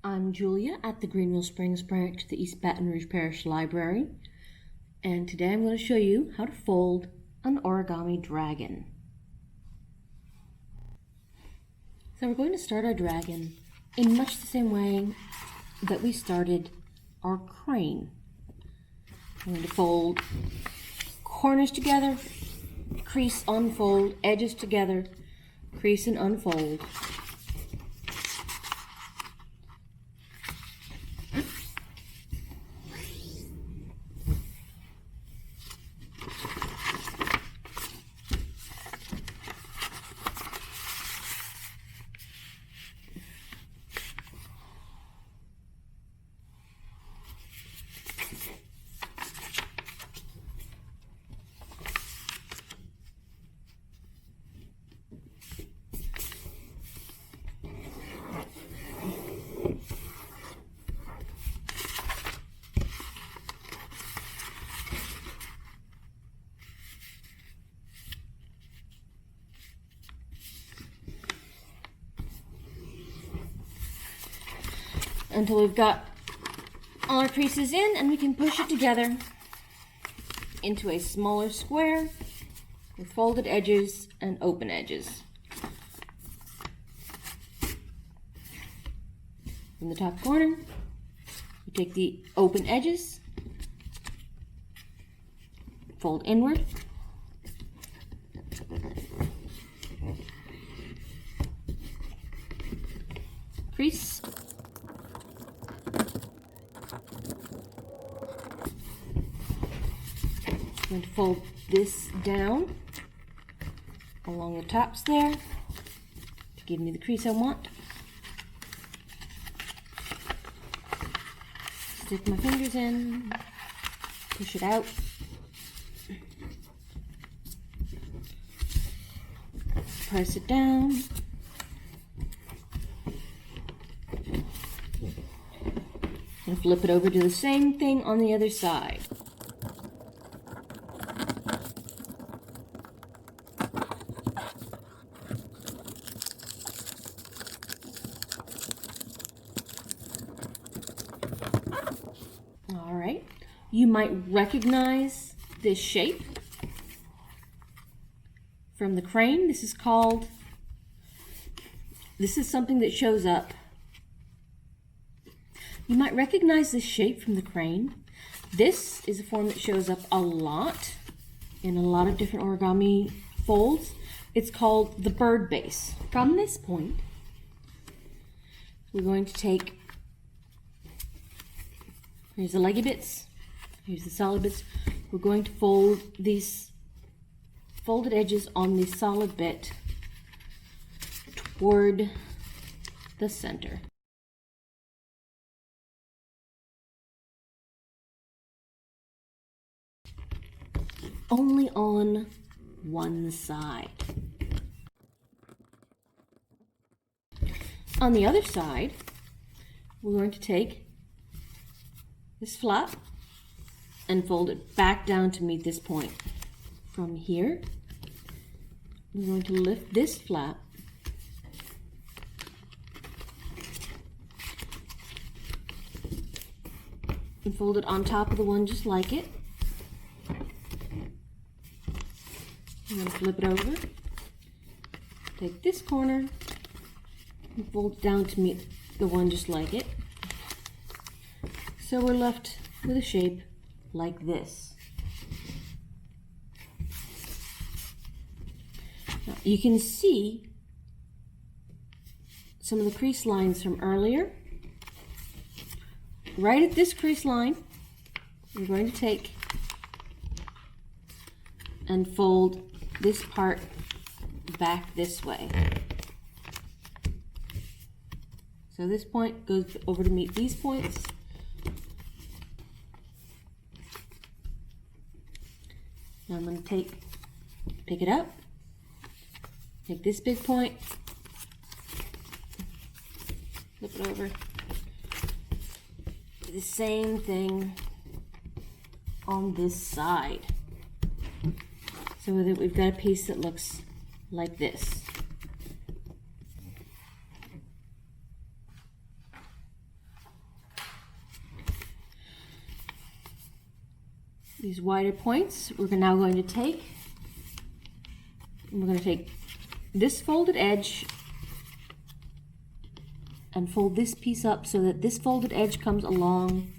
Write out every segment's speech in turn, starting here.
I'm Julia at the Greenville Springs branch of the East Baton Rouge Parish Library, and today I'm going to show you how to fold an origami dragon. So we're going to start our dragon in much the same way that we started our crane. I'm going to fold corners together, crease, unfold, edges together, crease and unfold. Until we've got all our creases in, and we can push it together into a smaller square with folded edges and open edges. From the top corner, you take the open edges, fold inward, crease, I'm going to fold this down along the tops there to give me the crease I want. Stick my fingers in, push it out. Press it down. And flip it over to the same thing on the other side. All right, you might recognize this shape from the crane. This is something that shows up. You might recognize this shape from the crane. This is a form that shows up a lot in a lot of different origami folds. It's called the bird base. From this point, we're going to take, here's the leggy bits, here's the solid bits. We're going to fold these folded edges on the solid bit toward the center. Only on one side. On the other side, we're going to take this flap and fold it back down to meet this point. From here, we're going to lift this flap and fold it on top of the one just like it. I'm going to flip it over, take this corner and fold it down to meet the one just like it. So we're left with a shape like this. Now, you can see some of the crease lines from earlier. Right at this crease line, we're going to take and fold this part back this way. So this point goes over to meet these points. Now I'm going to pick it up, take this big point, flip it over, do the same thing on this side, so that we've got a piece that looks like this. these wider points, we're now going to take, this folded edge and fold this piece up so that this folded edge comes along,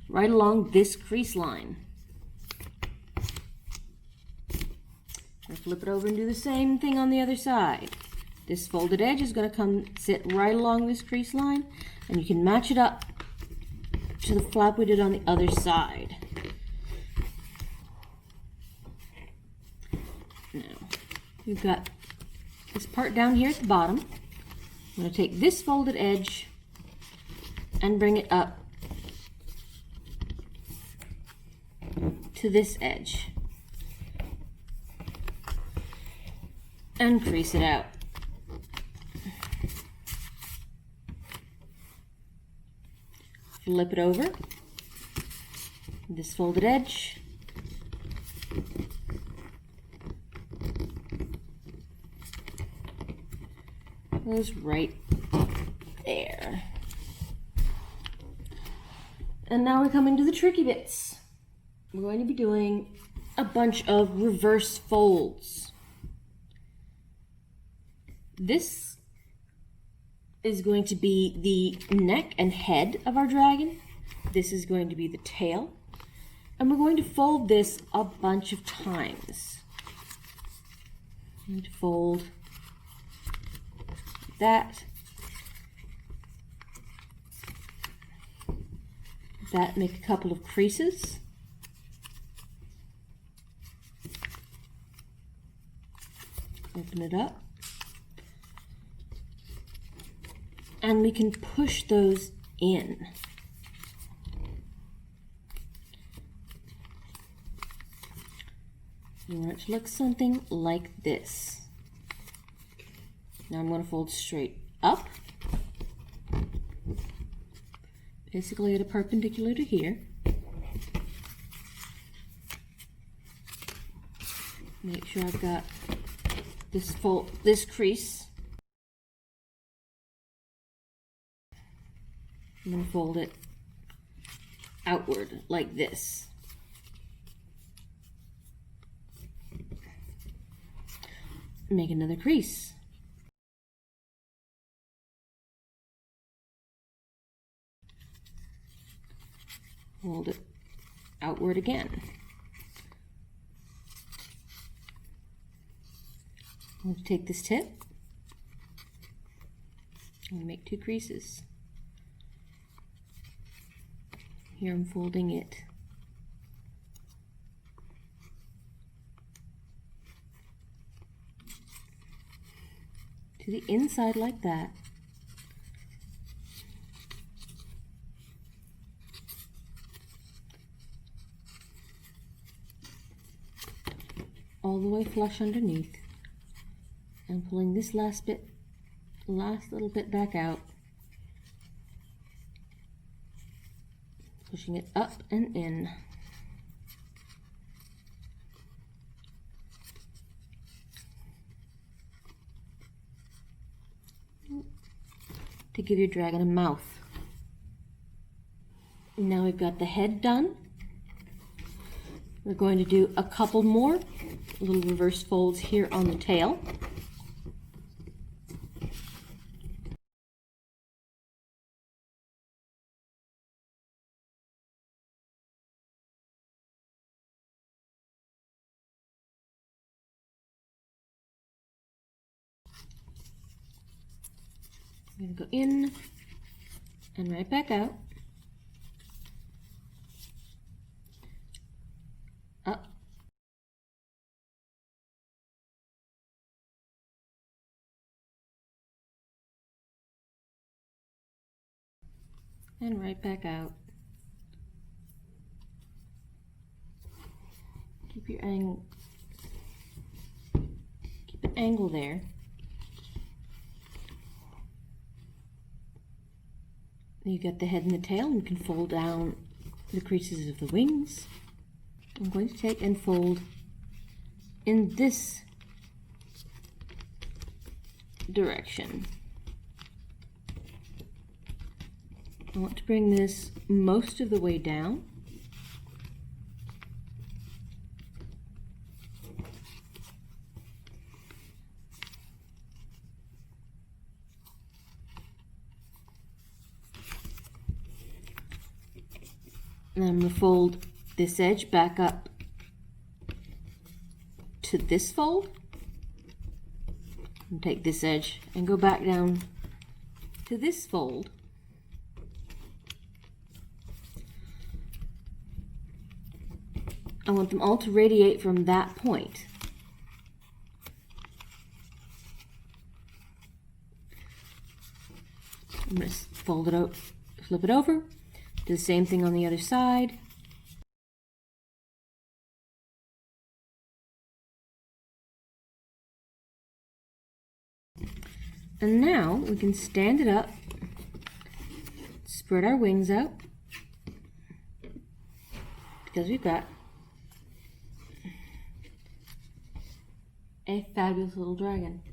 right along this crease line. And flip it over and do the same thing on the other side. This folded edge is going to come sit right along this crease line, and you can match it up to the flap we did on the other side. Now, we've got this part down here at the bottom. I'm going to take this folded edge and bring it up to this edge and crease it out. Flip it over, this folded edge, goes right there. And now we come into the tricky bits. We're going to be doing a bunch of reverse folds. This is going to be the neck and head of our dragon. This is going to be the tail. And we're going to fold this a bunch of times. I'm going to fold that, make a couple of creases. Open it up. And we can push those in. You want it to look something like this. Now I'm going to fold straight up, basically at a perpendicular to here. Make sure I've got this crease. I'm going to fold it outward like this. Make another crease. Fold it outward again. I'm going to take this tip and make two creases. Here I'm folding it to the inside like that. All the way flush underneath, and pulling this last little bit back out, pushing it up and in. To give your dragon a mouth. Now we've got the head done. We're going to do a couple more little reverse folds here on the tail. I'm going to go in and right back out, up, and right back out. Keep your angle, keep an angle there. You've got the head and the tail, and you can fold down the creases of the wings. I'm going to take and fold in this direction. I want to bring this most of the way down. And I'm going to fold this edge back up to this fold. And take this edge and go back down to this fold. I want them all to radiate from that point. I'm going to fold it out, flip it over, do the same thing on the other side. And now we can stand it up, spread our wings out, because we've got a fabulous little dragon.